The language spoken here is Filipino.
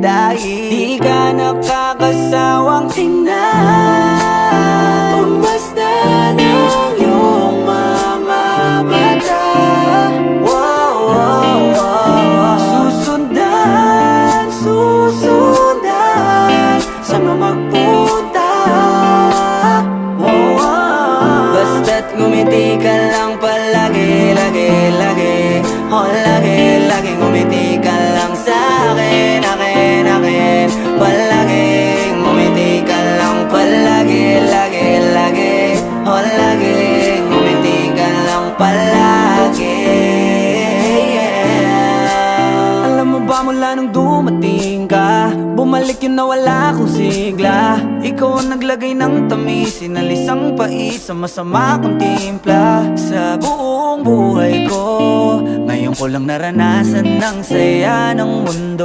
dahil di ka nakakasawang tingnan. Pumasdan ang iyong mga mata. Wow, wow, wow. Susundan, susundan, saan mo magpunta? Wow, wow. Basta't ngumiti ka lang palagi, lagi, lagi. Oh, lagi, lagi ngumiti ka lang sa'kin, akin, akin. Palagi, ngumiti ka lang palagi, lagi, lagi. Oh, lagi, ngumiti ka lang palagi, yeah. Alam mo ba mula nung dumating ka, bumalik yun na wala akong sigla. Ikaw ang naglagay ng tamis, sinalis ang pait sa masama kong timpla. Sa buong buhay ko, ngayon ko lang naranasan ng saya ng mundo.